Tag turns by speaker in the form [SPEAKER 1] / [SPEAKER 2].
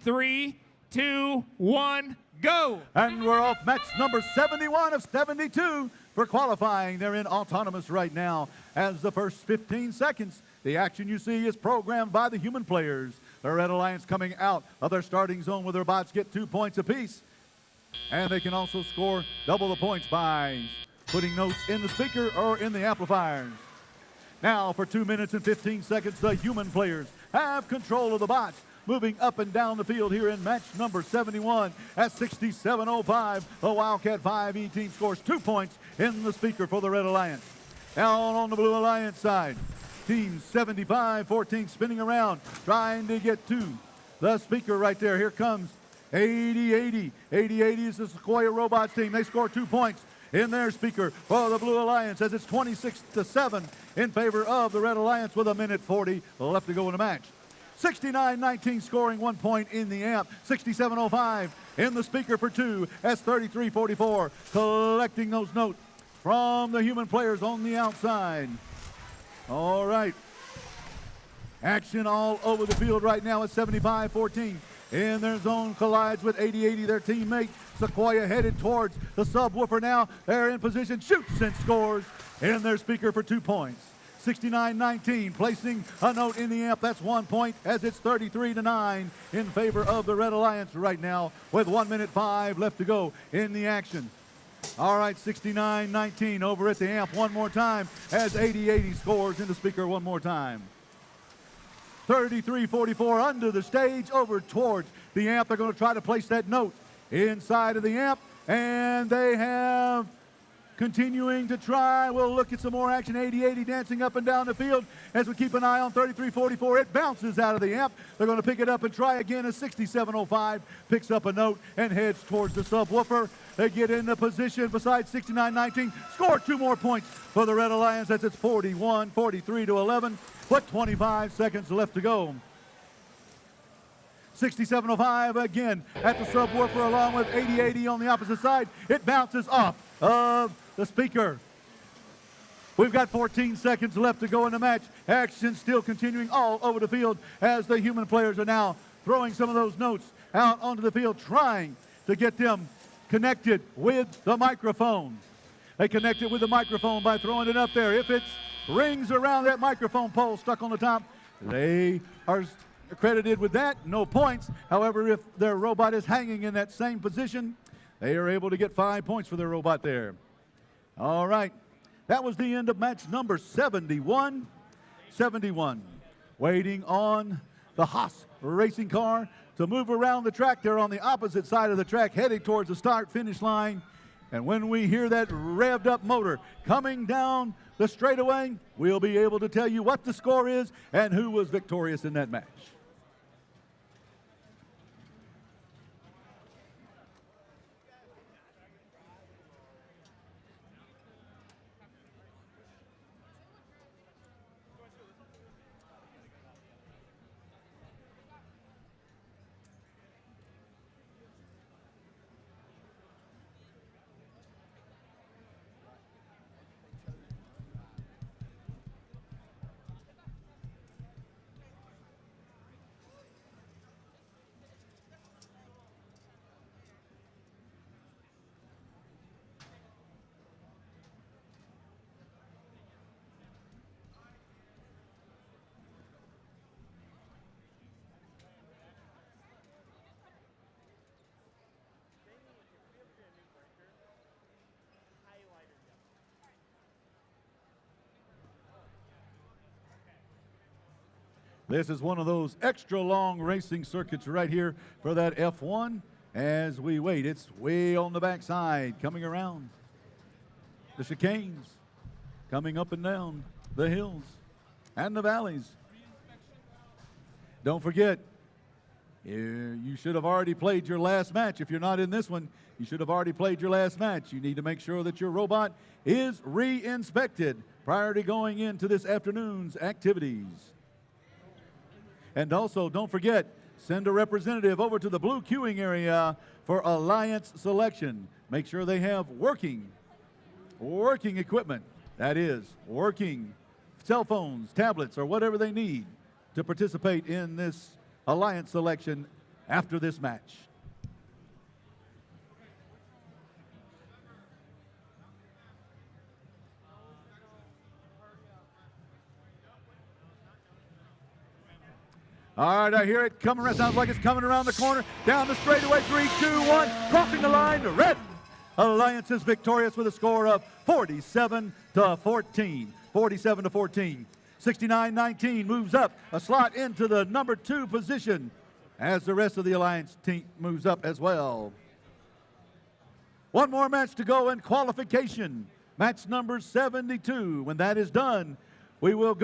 [SPEAKER 1] 3, 2, 1, go.
[SPEAKER 2] And we're off match number 71 of 72 for qualifying. They're in autonomous right now. As the first 15 seconds, the action you see is programmed by the human players. The Red Alliance coming out of their starting zone with their bots get 2 points apiece. And they can also score double the points by putting notes in the speaker or in the amplifiers. Now for 2 minutes and 15 seconds, the human players have control of the bots, moving up and down the field here in match number 71 at 67:05. The Wildcat 5E team scores 2 points in the speaker for the Red Alliance. Down on the Blue Alliance side, team 75-14 spinning around, trying to get to the speaker right there. Here comes 80-80. 80-80 is the Sequoia Robots team. They score 2 points in their speaker for the Blue Alliance as it's 26-7 in favor of the Red Alliance with 1:40 left to go in the match. 69-19 scoring 1 point in the amp. 67:05 in the speaker for 2 as 33-44 collecting those notes from the human players on the outside. All right. Action all over the field right now at 75-14. In their zone, collides with 80-80, their teammate. Sequoia headed towards the subwoofer now. They're in position, shoots and scores in their speaker for 2 points. 69-19, placing a note in the amp. That's 1 point as it's 33-9 in favor of the Red Alliance right now with 1:05 left to go in the action. All right, 69-19 over at the amp one more time as 80-80 scores in the speaker one more time. 33-44 under the stage over towards the amp. They're going to try to place that note inside of the amp, and they have continuing to try. We'll look at some more action. 80-80 dancing up and down the field as we keep an eye on 33-44. It bounces out of the amp. They're going to pick it up and try again as 67:05 picks up a note and heads towards the subwoofer. They get into position beside 69-19. Score 2 more points for the Red Alliance as it's 41-43-11 with 25 seconds left to go. 67:05 again at the subwoofer along with 80-80 on the opposite side. It bounces off of the speaker. We've got 14 seconds left to go in the match. Action still continuing all over the field as the human players are now throwing some of those notes out onto the field, trying to get them connected with the microphone. They connect it with the microphone by throwing it up there. If it rings around that microphone pole stuck on the top, they are accredited with that, no points. However, if their robot is hanging in that same position, they are able to get 5 points for their robot there. All right, that was the end of match number 71. Waiting on the Haas racing car to move around the track. They're on the opposite side of the track, heading towards the start-finish line. And when we hear that revved up motor coming down the straightaway, we'll be able to tell you what the score is and who was victorious in that match. This is one of those extra long racing circuits right here for that F1 as we wait. It's way on the backside, coming around the chicanes, coming up and down the hills and the valleys. Don't forget, you should have already played your last match. If you're not in this one, you should have already played your last match. You need to make sure that your robot is re-inspected prior to going into this afternoon's activities. And also, don't forget, send a representative over to the blue queuing area for Alliance selection. Make sure they have working equipment. That is, working cell phones, tablets, or whatever they need to participate in this Alliance selection after this match. All right, I hear it coming around. Sounds like it's coming around the corner. Down the straightaway, 3, 2, 1. Crossing the line, the Red Alliance is victorious with a score of 47 to 14. 47 to 14. 69-19 moves up a slot into the number 2 position as the rest of the Alliance team moves up as well. One more match to go in qualification. Match number 72. When that is done, we will go